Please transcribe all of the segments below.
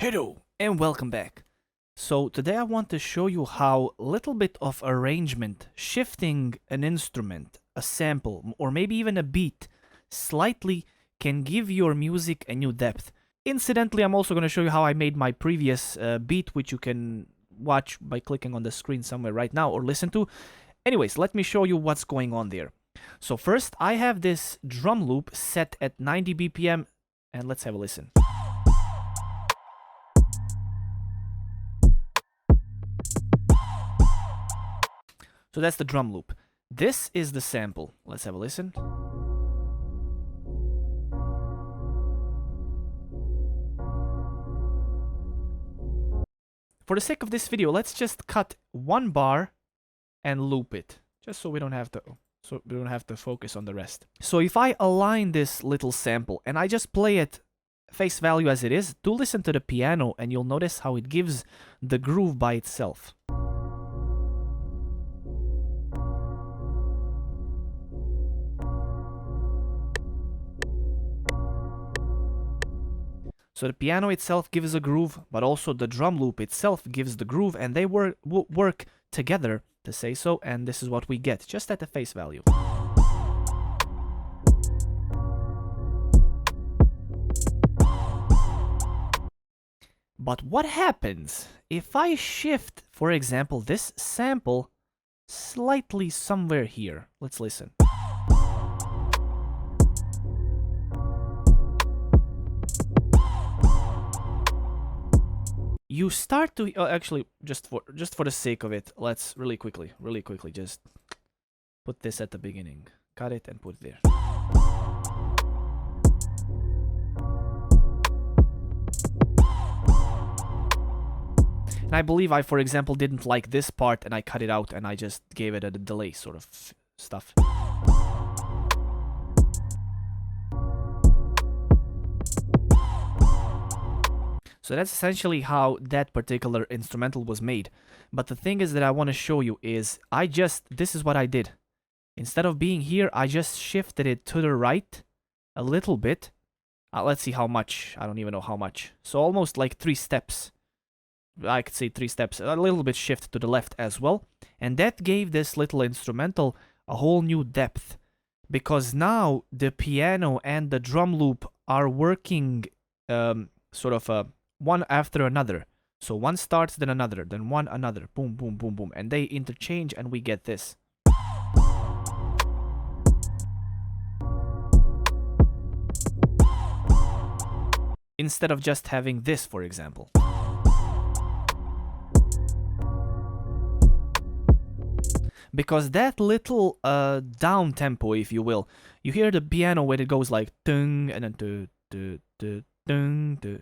Hello and welcome back. So today I want to show you how little bit of arrangement, shifting an instrument, a sample, or maybe even a beat slightly can give your music a new depth. Incidentally, I'm also going to show you how I made my previous beat, which you can watch by clicking on the screen somewhere right now or listen to. Anyways, let me show you what's going on there. So first, I have this drum loop set at 90 BPM, and let's have a listen. So that's the drum loop. This is the sample. Let's have a listen. For the sake of this video, let's just cut one bar and loop it, just so we don't have to focus on the rest. So if I align this little sample and I just play it face value as it is, do listen to the piano and you'll notice how it gives the groove by itself. So the piano itself gives a groove, but also the drum loop itself gives the groove, and they work together, to say so, and this is what we get, just at the face value. But what happens if I shift, for example, this sample slightly somewhere here? Let's listen. You start to actually, just for the sake of it, let's really quickly just put this at the beginning, cut it and put it there. And I believe I, for example, didn't like this part and I cut it out and I just gave it a delay sort of stuff. So that's essentially how that particular instrumental was made. But the thing is that I want to show you is this is what I did. Instead of being here, I just shifted it to the right a little bit. Let's see how much. I don't even know how much. So almost like 3 steps. I could say 3 steps. A little bit shift to the left as well. And that gave this little instrumental a whole new depth. Because now the piano and the drum loop are working sort of one after another. So one starts, then another, then one, another. Boom, boom, boom, boom. And they interchange and we get this. Instead of just having this, for example. Because that little down tempo, if you will, you hear the piano when it goes like dung and then do do do dung do.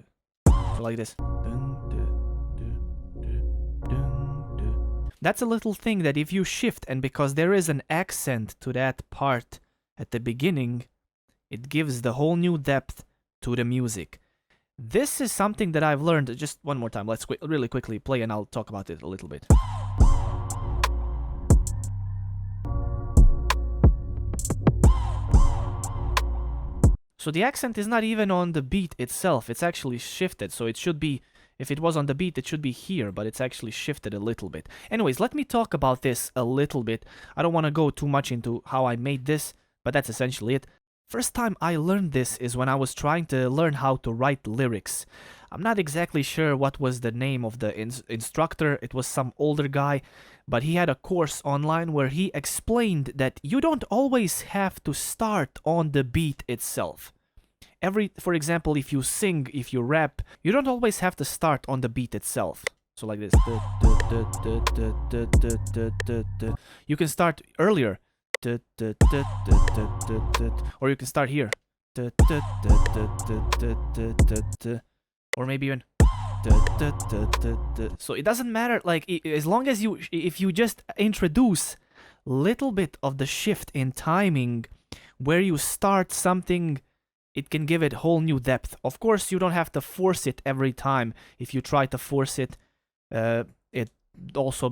So like this. That's a little thing that if you shift, and because there is an accent to that part at the beginning, it gives the whole new depth to the music. This is something that I've learned. Just one more time. Let's really quickly play and I'll talk about it a little bit. So the accent is not even on the beat itself, it's actually shifted, so it should be, if it was on the beat, it should be here, but it's actually shifted a little bit. Anyways, let me talk about this a little bit. I don't want to go too much into how I made this, but that's essentially it. First time I learned this is when I was trying to learn how to write lyrics. I'm not exactly sure what was the name of the instructor, it was some older guy, but he had a course online where he explained that you don't always have to start on the beat itself. For example, if you sing, if you rap, you don't always have to start on the beat itself. So like this. You can start earlier. Or you can start here. Or maybe even. So it doesn't matter, like, as long as if you just introduce little bit of the shift in timing where you start something, it can give it whole new depth. Of course, you don't have to force it every time. If you try to force it, it also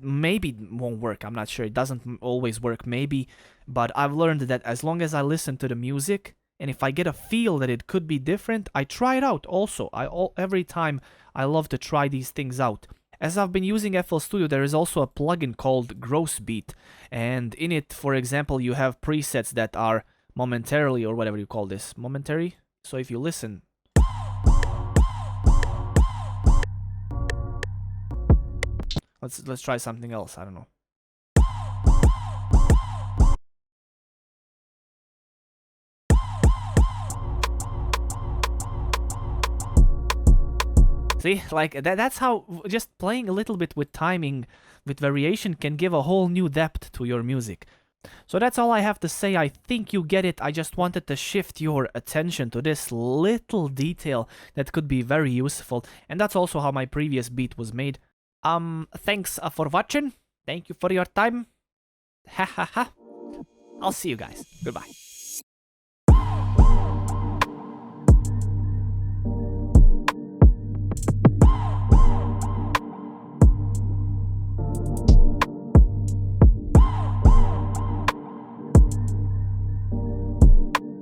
maybe won't work. I'm not sure. It doesn't always work, maybe. But I've learned that as long as I listen to the music and if I get a feel that it could be different, I try it out also. Every time I love to try these things out. As I've been using FL Studio, there is also a plugin called Gross Beat, and in it, for example, you have presets that are momentarily, or whatever you call this, momentary. So if you listen, let's try something else. I don't know. See, like that's how just playing a little bit with timing, with variation, can give a whole new depth to your music. So that's all I have to say. I think you get it. I just wanted to shift your attention to this little detail that could be very useful. And that's also how my previous beat was made. Thanks for watching. Thank you for your time. Ha ha ha. I'll see you guys. Goodbye.